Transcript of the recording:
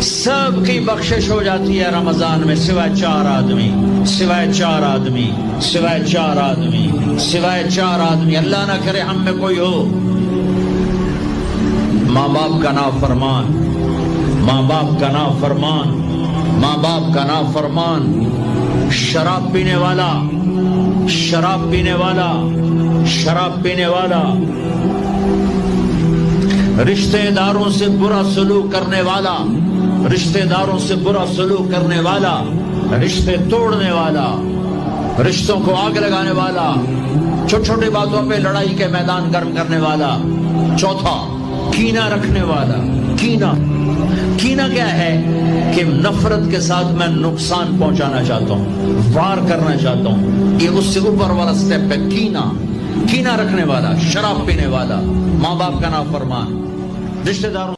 सबकी बख्शिश हो जाती है रमजान में, सिवाय चार आदमी, सिवाय चार आदमी, सिवाय चार आदमी, सिवाय चार आदमी। अल्लाह ना करे हम में कोई हो। माँ बाप का नाफरमान, माँ बाप का नाफरमान, माँ बाप का नाफरमान, शराब पीने वाला, शराब पीने वाला, शराब पीने वाला, रिश्तेदारों से बुरा सलूक करने वाला, रिश्तेदारों से बुरा सलूक करने वाला, रिश्ते तोड़ने वाला, रिश्तों को आग लगाने वाला, छोटी छोटी बातों पे लड़ाई के मैदान गर्म करने वाला। चौथा, कीना रखने वाला। कीना, कीना क्या है कि नफरत के साथ मैं नुकसान पहुंचाना चाहता हूं, वार करना चाहता हूं। ये उससे ऊपर वाला स्टेप है कीना। कीना रखने वाला, शराब पीने वाला, माँ बाप का नाफरमान, रिश्तेदारों